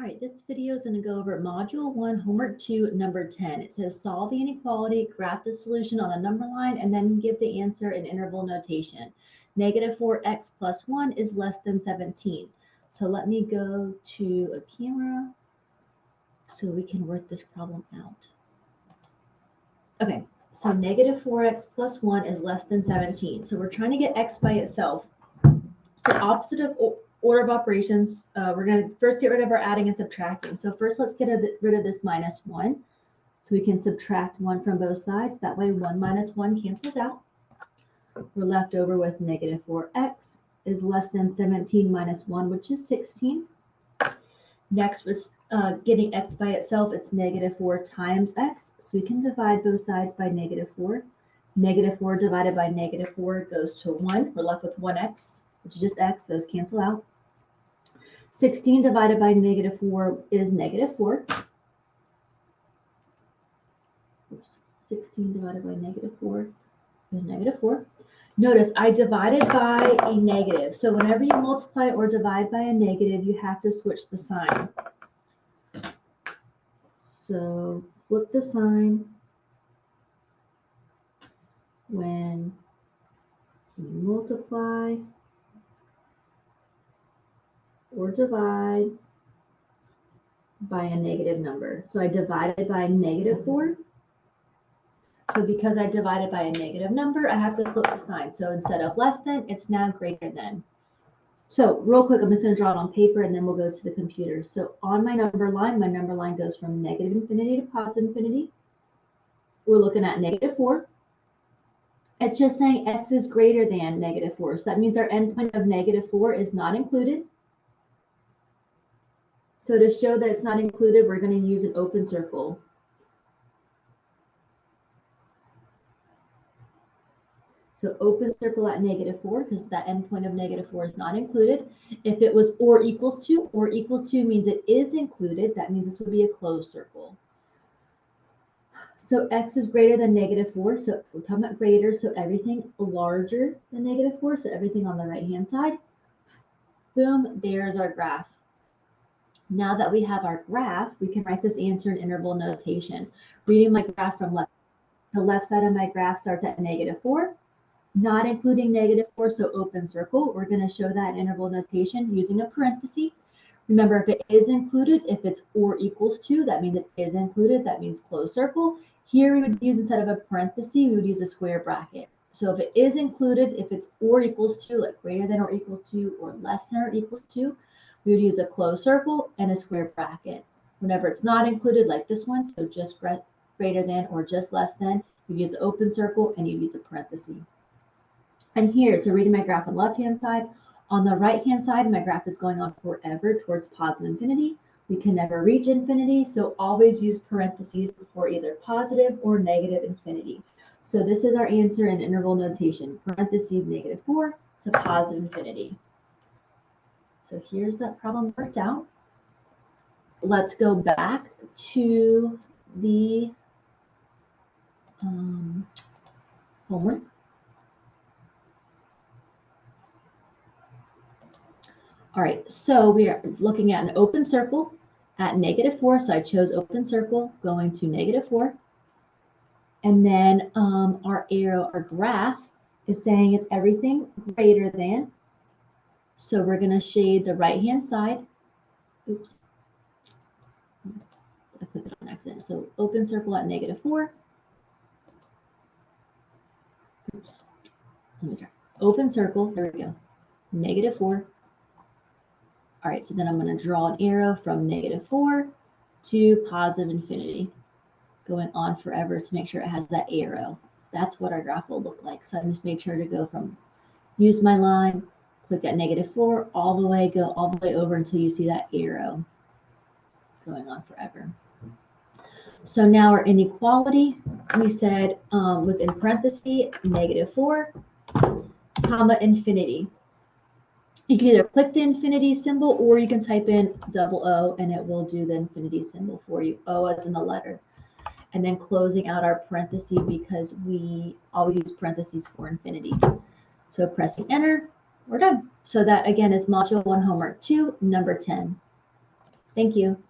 All right, this video is going to go over Module 1, Homework 2, number 10. It says solve the inequality, graph the solution on the number line, and then give the answer in interval notation. Negative 4x plus 1 is less than 17. So let me go to a camera so we can work this problem out. Okay, so negative 4x plus 1 is less than 17. So we're trying to get x by itself. So opposite of order of operations, we're going to first get rid of our adding and subtracting. So first let's get rid of this minus 1. So we can subtract 1 from both sides. That way 1 minus 1 cancels out. We're left over with negative 4x is less than 17 minus 1, which is 16. Next was getting x by itself. It's negative 4 times x. So we can divide both sides by negative 4. Negative 4 divided by negative 4 goes to 1. We're left with 1x, which is just x. Those cancel out. 16 divided by negative 4 is negative 4. Oops. 16 divided by negative 4 is negative 4. Notice I divided by a negative. So whenever you multiply or divide by a negative, you have to switch the sign. So flip the sign when you multiply or divide by a negative number. So I divided by negative 4. So because I divided by a negative number, I have to flip the sign. So instead of less than, it's now greater than. So real quick, I'm just going to draw it on paper and then we'll go to the computer. So on my number line goes from negative infinity to positive infinity. We're looking at negative 4. It's just saying x is greater than negative 4. So that means our endpoint of negative 4 is not included. So to show that it's not included, we're going to use an open circle. So open circle at negative 4 because that endpoint of negative 4 is not included. If it was or equals to means it is included. That means this would be a closed circle. So x is greater than negative 4. So we're talking about greater. So everything larger than negative 4. So everything on the right-hand side. Boom, there's our graph. Now that we have our graph, we can write this answer in interval notation. Reading my graph from left. The left side of my graph starts at negative 4. Not including negative 4, so open circle. We're going to show that in interval notation using a parenthesis. Remember, if it is included, if it's or equals to, that means it is included. That means closed circle. Here we would use, instead of a parenthesis, we would use a square bracket. So if it is included, if it's or equals to, like greater than or equals to, or less than or equals to, we would use a closed circle and a square bracket. Whenever it's not included, like this one, so just greater than or just less than, you use an open circle and you use a parenthesis. And here, so reading my graph on the left-hand side, on the right-hand side, my graph is going on forever towards positive infinity. We can never reach infinity, so always use parentheses for either positive or negative infinity. So this is our answer in interval notation, parentheses negative 4 to positive infinity. So here's that problem worked out. Let's go back to the homework. All right, so we are looking at an open circle at negative 4. So I chose open circle going to negative 4. And then our arrow, our graph, is saying it's everything greater than. So we're going to shade the right-hand side. Oops. I clicked it on accident. So open circle at negative 4. Oops. Let me try. Open circle. There we go. Negative 4. All right, so then I'm going to draw an arrow from negative 4 to positive infinity, going on forever to make sure it has that arrow. That's what our graph will look like. So I just made sure to go from, use my line, click at negative 4, all the way, go all the way over until you see that arrow going on forever. So now our inequality, we said was in parentheses, negative 4, comma, infinity. You can either click the infinity symbol or you can type in double O and it will do the infinity symbol for you. O as in the letter. And then closing out our parentheses because we always use parentheses for infinity. So pressing enter, we're done. So that again is module 1 homework 2, number 10. Thank you.